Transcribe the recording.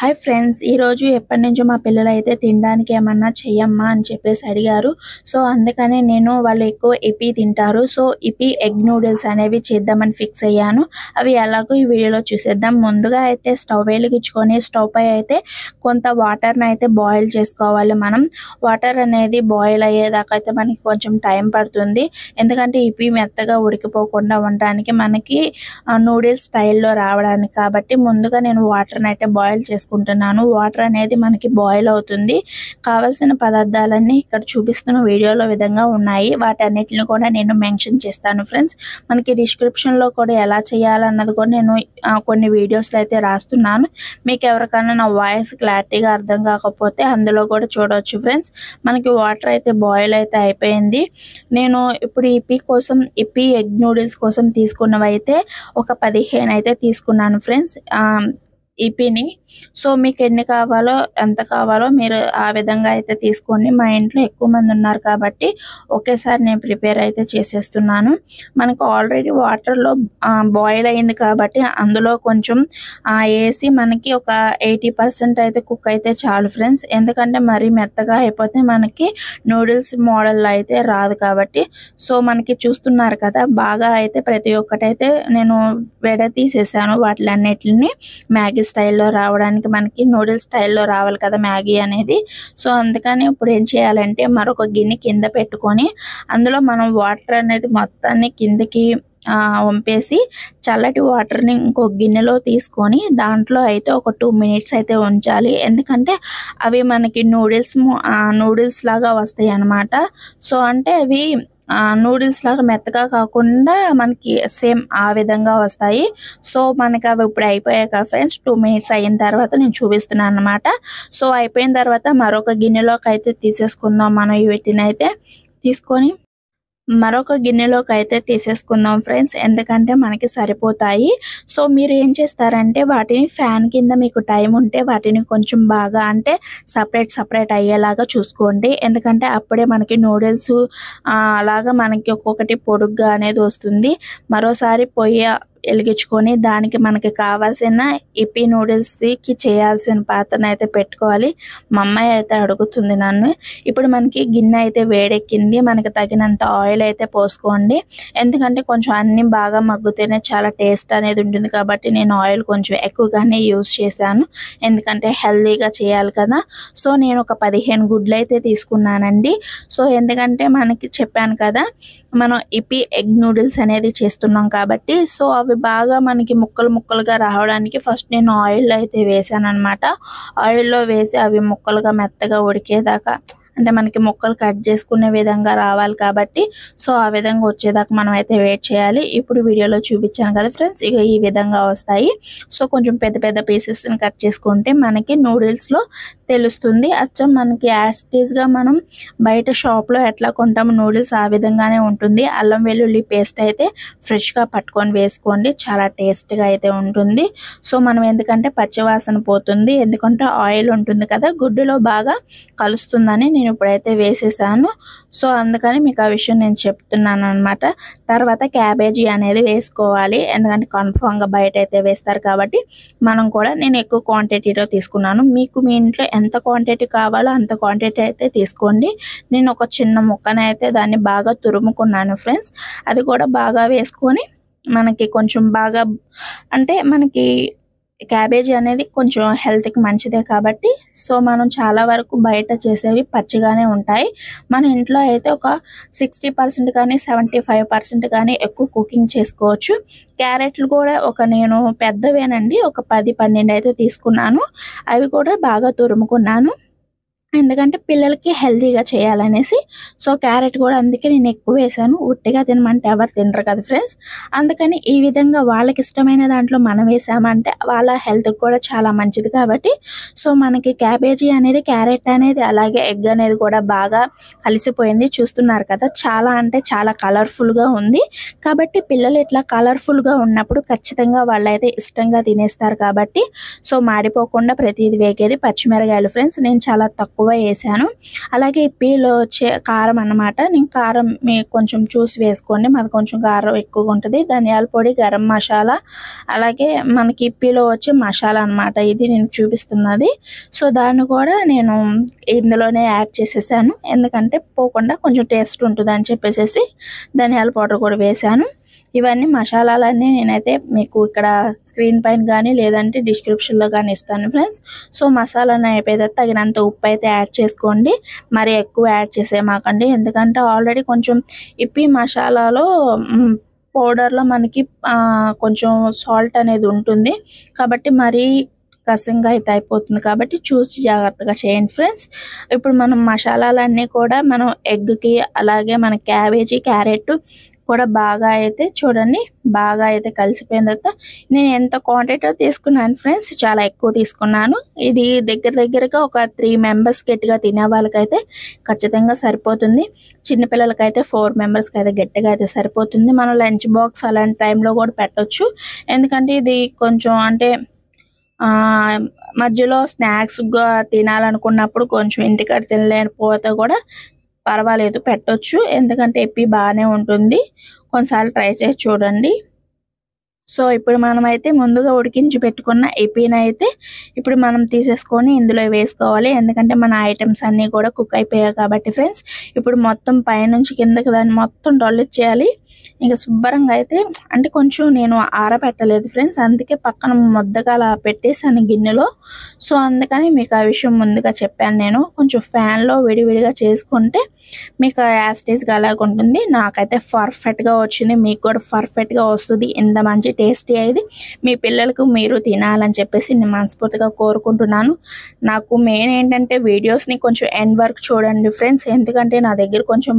Hi friends, ఈరోజు ఎప్పటినుంచో మా పిల్లలైతే తినడానికి ఏమన్నా చెయ్యమ్మా అని చెప్పేసి అడిగారు. సో అందుకనే నేను వాళ్ళు ఎక్కువ ఇపీ తింటారు. సో ఇపీ ఎగ్ నూడిల్స్ అనేవి చేద్దామని ఫిక్స్ అయ్యాను. అవి ఎలాగో ఈ వీడియోలో చూసేద్దాం. ముందుగా అయితే స్టవ్ వెలిగించుకొని స్టవ్ పై అయితే కొంత వాటర్ని అయితే బాయిల్ చేసుకోవాలి. మనం వాటర్ అనేది బాయిల్ అయ్యేదాకా అయితే మనకి కొంచెం టైం పడుతుంది. ఎందుకంటే ఇపీ మెత్తగా ఉడికిపోకుండా ఉండడానికి మనకి నూడిల్స్ స్టైల్లో రావడానికి. కాబట్టి ముందుగా నేను వాటర్ని అయితే బాయిల్ చేసుకుంటున్నాను. వాటర్ అనేది మనకి బాయిల్ అవుతుంది. కావాల్సిన పదార్థాలన్నీ ఇక్కడ చూపిస్తున్న వీడియోలో విధంగా ఉన్నాయి. వాటన్నిటిని కూడా నేను మెన్షన్ చేస్తాను ఫ్రెండ్స్. మనకి డిస్క్రిప్షన్లో కూడా ఎలా చేయాలన్నది కూడా నేను కొన్ని వీడియోస్లో అయితే రాస్తున్నాను. మీకు ఎవరికైనా నా వాయిస్ క్లారిటీగా అర్థం కాకపోతే అందులో కూడా చూడవచ్చు ఫ్రెండ్స్. మనకి వాటర్ అయితే బాయిల్ అయితే అయిపోయింది. నేను ఇప్పుడు ఇపీ ఎగ్ నూడిల్స్ కోసం తీసుకున్నవి అయితే ఒక 15 అయితే తీసుకున్నాను ఫ్రెండ్స్ ఇపీని. సో మీకు ఎన్ని కావాలో ఎంత కావాలో మీరు ఆ విధంగా అయితే తీసుకోండి. మా ఇంట్లో ఎక్కువ మంది ఉన్నారు కాబట్టి ఒకేసారి నేను ప్రిపేర్ అయితే చేసేస్తున్నాను. మనకు ఆల్రెడీ వాటర్లో బాయిల్ అయింది కాబట్టి అందులో కొంచెం వేసి మనకి ఒక 80% అయితే కుక్ అయితే చాలు ఫ్రెండ్స్. ఎందుకంటే మరీ మెత్తగా అయిపోతే మనకి నూడిల్స్ మోడల్లో అయితే రాదు కాబట్టి. సో మనకి చూస్తున్నారు కదా, బాగా అయితే ప్రతి ఒక్కటైతే నేను తీసేసాను వాటిలన్నిటిని. మ్యాగీ స్టైల్లో రావడానికి మనకి నూడిల్స్ స్టైల్లో రావాలి కదా మ్యాగీ అనేది. సో అందుకని ఇప్పుడు ఏం చేయాలంటే మరొక గిన్నె కింద పెట్టుకొని అందులో మనం వాటర్ అనేది మొత్తాన్ని కిందకి వంపేసి చల్లటి వాటర్ని ఇంకో గిన్నెలో తీసుకొని దాంట్లో అయితే ఒక 2 minutes అయితే ఉంచాలి. ఎందుకంటే అవి మనకి నూడిల్స్ లాగా వస్తాయి అన్నమాట. సో అంటే అవి నూడిల్స్ లాగా మెత్తగా కాకుండా మనకి సేమ్ ఆ విధంగా వస్తాయి. సో మనకి అవి ఇప్పుడు అయిపోయాక ఫ్రెండ్స్ 2 minutes అయిన తర్వాత నేను చూపిస్తున్నాను అన్నమాట. సో అయిపోయిన తర్వాత మరొక గిన్నెలోకి అయితే తీసేసుకుందాం. మనం వీటిని అయితే తీసుకొని మరొక గిన్నెలోకి అయితే తీసేసుకుందాం ఫ్రెండ్స్. ఎందుకంటే మనకి సరిపోతాయి. సో మీరు ఏం చేస్తారంటే వాటిని ఫ్యాన్ కింద మీకు టైం ఉంటే వాటిని కొంచెం బాగా అంటే సపరేట్ అయ్యేలాగా చూసుకోండి. ఎందుకంటే అప్పుడే మనకి నూడిల్స్ అలాగా మనకి ఒక్కొక్కటి పొడుగ్గా అనేది వస్తుంది. మరోసారి పొయ్యి వెలిగించుకొని దానికి మనకి కావాల్సిన ఇపీ నూడిల్స్కి చేయాల్సిన పాత్రను అయితే పెట్టుకోవాలి. మా అమ్మాయి అయితే అడుగుతుంది నన్ను. ఇప్పుడు మనకి గిన్నె అయితే వేడెక్కింది. మనకి తగినంత ఆయిల్ అయితే పోసుకోండి. ఎందుకంటే కొంచెం అన్ని బాగా మగ్గుతేనే చాలా టేస్ట్ అనేది ఉంటుంది కాబట్టి నేను ఆయిల్ కొంచెం ఎక్కువగానే యూజ్ చేశాను. ఎందుకంటే హెల్తీగా చేయాలి కదా. సో నేను ఒక 15 గుడ్లు అయితే తీసుకున్నానండి. సో ఎందుకంటే మనకి చెప్పాను కదా, మనం ఇపీ ఎగ్ నూడిల్స్ అనేది చేస్తున్నాం కాబట్టి సో అవి బాగా మనకి ముక్కలుగా రావడానికి ఫస్ట్ నేను ఆయిల్ అయితే వేసాను అనమాట. ఆయిల్లో వేసి అవి ముక్కలుగా మెత్తగా ఉడికేదాకా అంటే మనకి ముక్కలు కట్ చేసుకునే విధంగా రావాలి కాబట్టి సో ఆ విధంగా వచ్చేదాకా మనం అయితే వెయిట్ చేయాలి. ఇప్పుడు వీడియోలో చూపించాను కదా ఫ్రెండ్స్, ఇక ఈ విధంగా వస్తాయి. సో కొంచెం పెద్ద పీసెస్ని కట్ చేసుకుంటే మనకి నూడిల్స్లో తెలుస్తుంది. అచ్చం మనకి యాస్టీస్గా మనం బయట షాప్లో ఎట్లా కొంటాము నూడిల్స్ ఆ విధంగానే ఉంటుంది. అల్లం వెల్లుల్లి పేస్ట్ అయితే ఫ్రెష్గా పట్టుకొని వేసుకోండి, చాలా టేస్ట్గా అయితే ఉంటుంది. సో మనం ఎందుకంటే పచ్చివాసన పోతుంది, ఎందుకంటే ఆయిల్ ఉంటుంది కదా గుడ్డులో బాగా కలుస్తుందని నేను ఇప్పుడైతే వేసేసాను. సో అందుకని మీకు ఆ విషయం నేను చెప్తున్నాను అనమాట. తర్వాత క్యాబేజీ అనేది వేసుకోవాలి. ఎందుకంటే కన్ఫామ్గా బయట అయితే వేస్తారు కాబట్టి మనం కూడా నేను ఎక్కువ క్వాంటిటీలో తీసుకున్నాను. మీకు మీ ఇంట్లో ఎంత క్వాంటిటీ కావాలో అంత క్వాంటిటీ అయితే తీసుకోండి. నేను ఒక చిన్న ముక్కను అయితే దాన్ని బాగా తురుముకున్నాను ఫ్రెండ్స్. అది కూడా బాగా వేసుకొని మనకి కొంచెం బాగా అంటే మనకి క్యాబేజీ అనేది కొంచెం హెల్త్కి మంచిదే కాబట్టి సో మనం చాలా వరకు బయట చేసేవి పచ్చిగానే ఉంటాయి. మన ఇంట్లో అయితే ఒక 60% కానీ 75% కానీ ఎక్కువ కుకింగ్ చేసుకోవచ్చు. క్యారెట్లు కూడా నేను పెద్దవేనండి ఒక 10-12 అయితే తీసుకున్నాను. అవి కూడా బాగా తురుముకున్నాను. ఎందుకంటే పిల్లలకి హెల్తీగా చేయాలనేసి. సో క్యారెట్ కూడా అందుకే నేను ఎక్కువ వేసాను. ఉట్టిగా తినమంటే ఎవరు తినరు కదా ఫ్రెండ్స్. అందుకని ఈ విధంగా వాళ్ళకి ఇష్టమైన దాంట్లో మనం వేసామంటే వాళ్ళ హెల్త్కి కూడా చాలా మంచిది కాబట్టి సో మనకి క్యాబేజీ అనేది క్యారెట్ అనేది అలాగే ఎగ్ అనేది కూడా బాగా కలిసిపోయింది. చూస్తున్నారు కదా, చాలా అంటే చాలా కలర్ఫుల్గా ఉంది. కాబట్టి పిల్లలు ఇట్లా కలర్ఫుల్గా ఉన్నప్పుడు ఖచ్చితంగా వాళ్ళైతే ఇష్టంగా తినేస్తారు కాబట్టి సో మాడిపోకుండా ప్రతిదీ వేగేది పచ్చిమిరకాయలు ఫ్రెండ్స్. నేను చాలా తక్కువ తక్కువ వేసాను. అలాగే ఇప్పీలో వచ్చే కారం అన్నమాట. నేను కారం మీకు కొంచెం చూసి వేసుకోండి, మాది కొంచెం కారం ఎక్కువగా ఉంటుంది. ధనియాల పొడి, గరం మసాలా, అలాగే మనకి ఇప్పీలో వచ్చే మసాలా అన్నమాట ఇది నేను చూపిస్తున్నది. సో దాన్ని కూడా నేను ఇందులోనే యాడ్ చేసేసాను, ఎందుకంటే పోకుండా కొంచెం టేస్ట్ ఉంటుంది అని చెప్పేసి ధనియాల పౌడర్ కూడా వేసాను. ఇవన్నీ మసాలాలన్నీ నేనైతే మీకు ఇక్కడ స్క్రీన్ పైన కానీ లేదంటే డిస్క్రిప్షన్లో కానీ ఇస్తాను ఫ్రెండ్స్. సో మసాలాను అయిపోయితే తగినంత ఉప్పు అయితే యాడ్ చేసుకోండి, మరి ఎక్కువ యాడ్ చేసేమాకండి, ఎందుకంటే ఆల్రెడీ కొంచెం ఇప్పి మసాలాలో పౌడర్లో మనకి కొంచెం సాల్ట్ అనేది ఉంటుంది కాబట్టి మరీ కసంగా అయితే అయిపోతుంది, కాబట్టి చూసి జాగ్రత్తగా చేయండి ఫ్రెండ్స్. ఇప్పుడు మనం మసాలాలన్నీ కూడా మనం ఎగ్కి అలాగే మన క్యాబేజీ, క్యారెట్ కూడా బాగా అయితే చూడండి బాగా అయితే కలిసిపోయిన తర్వాత నేను ఎంత క్వాంటిటీ తీసుకున్నాను ఫ్రెండ్స్, చాలా ఎక్కువ తీసుకున్నాను. ఇది దగ్గరగా ఒక 3 మెంబర్స్ గట్టిగా తినే వాళ్ళకైతే ఖచ్చితంగా సరిపోతుంది. చిన్నపిల్లలకైతే 4 మెంబర్స్కి అయితే గట్టిగా అయితే సరిపోతుంది. మనం లంచ్ బాక్స్ అలాంటి టైంలో కూడా పెట్టవచ్చు, ఎందుకంటే ఇది కొంచెం అంటే మధ్యలో స్నాక్స్గా తినాలనుకున్నప్పుడు కొంచెం ఇంటికాడ తినలేకపోతే కూడా పర్వాలేదు పెట్టొచ్చు, ఎందుకంటే ఎప్పి బాగానే ఉంటుంది. కొన్నిసార్లు ట్రై చేసి చూడండి. సో ఇప్పుడు మనమైతే ముందుగా ఉడికించి పెట్టుకున్న ఎపిని అయితే ఇప్పుడు మనం తీసేసుకొని ఇందులో వేసుకోవాలి, ఎందుకంటే మన ఐటమ్స్ అన్నీ కూడా కుక్ అయిపోయాయి కాబట్టి ఫ్రెండ్స్. ఇప్పుడు మొత్తం పైనుంచి కిందకి దాన్ని మొత్తం డొల్లిట్ చేయాలి. ఇంకా శుభ్రంగా అయితే అంటే కొంచెం నేను ఆరబెట్టలేదు ఫ్రెండ్స్, అందుకే పక్కన ముద్దగా అలా పెట్టేసాను గిన్నెలో. సో అందుకని మీకు ఆ విషయం ముందుగా చెప్పాను. నేను కొంచెం ఫ్యాన్లో విడివిడిగా చేసుకుంటే మీకు యాస్టేజ్గా అలాగ ఉంటుంది. నాకైతే పర్ఫెక్ట్గా వచ్చింది, మీకు కూడా పర్ఫెక్ట్గా వస్తుంది. ఇంత మంచి టేస్టీ అయ్యేది మీ పిల్లలకు మీరు తినాలని చెప్పేసి నేను మనస్ఫూర్తిగా కోరుకుంటున్నాను. నాకు మెయిన్ ఏంటంటే వీడియోస్ని కొంచెం ఎండ్ వరకు చూడండి ఫ్రెండ్స్, ఎందుకంటే నా దగ్గర కొంచెం